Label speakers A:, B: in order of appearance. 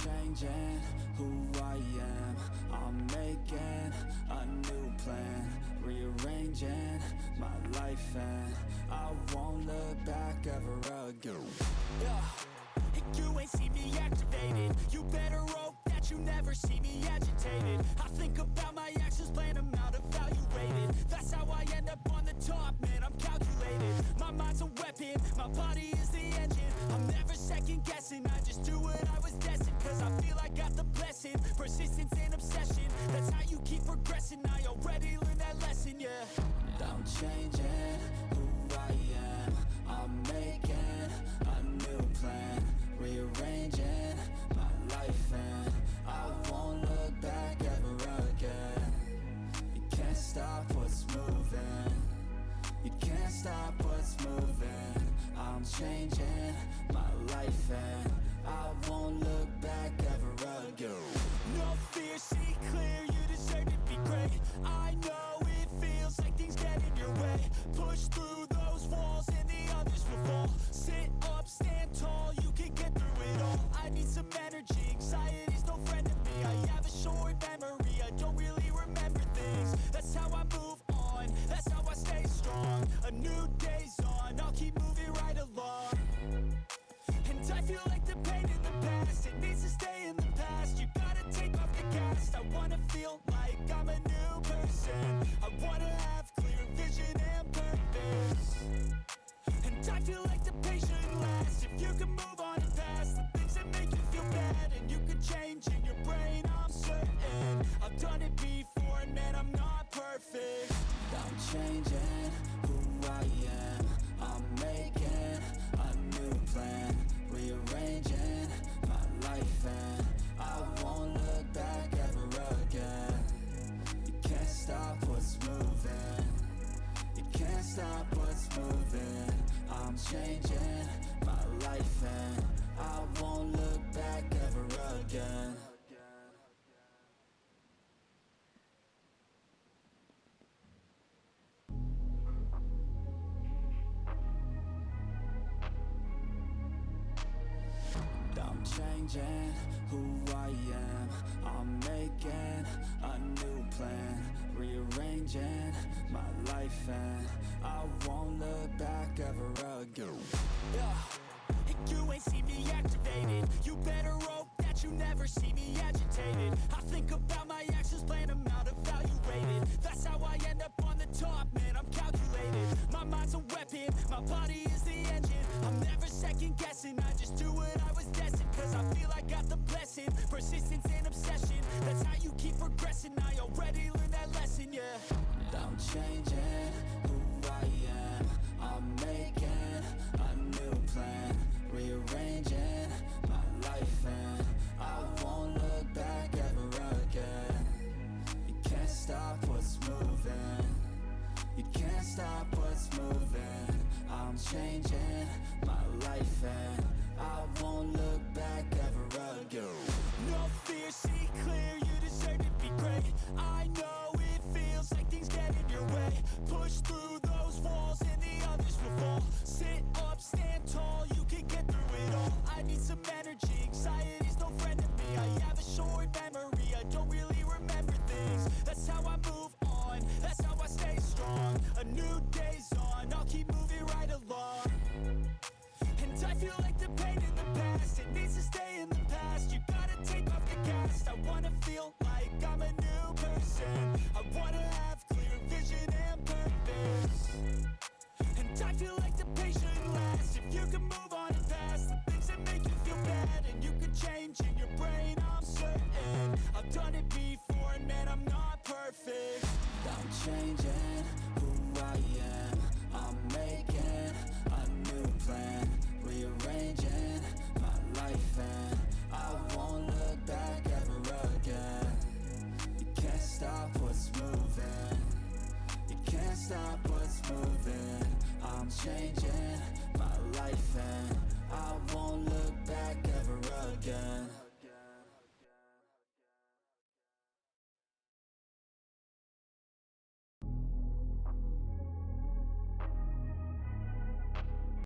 A: changing who I am. I'm making a new plan, rearranging my life, and I won't look back ever again.
B: Yeah. You ain't see me activated. You better hope that you never see me agitated. I think about my actions, plan them out, evaluated. That's how I end up on the top, man, I'm calculated. My mind's a weapon, my body is the engine. I'm never second guessing, I just do what I was destined. Cause I feel I got the blessing, persistence and obsession. That's how you keep progressing, I already learned that lesson, yeah.
A: I'm changing who I am. I'm making a new plan, rearranging my life, and I won't look back ever again. You can't stop what's moving. You can't stop what's moving. I'm changing my life, and I won't look back ever again.
B: No fear, see clear, you deserve to be great. I know it feels like things get in your way. Push through those walls and the others will fall. Sit up, stand tall, you can get through it all. I need some energy, anxiety's no friend to me. I have a short memory, I don't really remember things. That's how I move on, that's how I stay strong. A new day's on, I'll keep moving right along. And I feel like the pain in the past, it needs to stay in the past. You gotta take off the cast. I wanna feel like I'm a new person. I wanna have clear vision and purpose. And I feel like the pain shouldn't last. If you can move on and past the things that make you feel bad, and you can change in your brain, I'm certain. I've done it before, and man, I'm not perfect.
A: I'm changing who I am. I'm making a new plan, rearranging my life, and I won't look back ever again. You can't stop what's moving. You can't stop what's moving. I'm changing my life, and I won't look back ever again. I'm changing who I am. I'm making a new plan, rearranging my life, and I won't look back ever again.
B: Yeah. You ain't see me activated. You better hope that you never see me agitated. I think about my actions, plan them out, evaluated. That's how I end up on the top, man, I'm calculated. My mind's a weapon, my body is the engine. I'm never second guessing, I just do what I was destined. Cause I feel I got the blessing, persistence and obsession. That's how you keep progressing, I already learned that lesson, yeah.
A: I'm changing who I am. I'm making a new plan, rearranging my life, and I won't look back ever again. You can't stop what's moving. You can't stop what's moving. I'm changing my life, and I won't look back ever again.
B: No fear, see clear, you deserve to be great. I know it feels like things get in your way. Push through those walls and the others will fall. Sit up, stand tall, you can get through it all. I need some energy, anxiety's no friend to me. I have a short memory, I don't really remember things. That's how I move on, that's how I stay strong. A new day's on, I'll keep moving right along. And I feel like the pain in the past, it needs to stay in the past. You gotta take off the cast. I wanna feel like I'm a new person. I wanna have clear vision and purpose. And I feel like the pain shouldn't last. If you can move on and past the things that make you feel bad, and you can change in your brain, I'm certain. I've done it before, and man, I'm not perfect.
A: I'm changing who I am. I'm making a new plan, rearranging my life, and I won't look back ever again. You can't stop what's moving. You can't stop what's moving. I'm changing my life, and I won't look back ever again.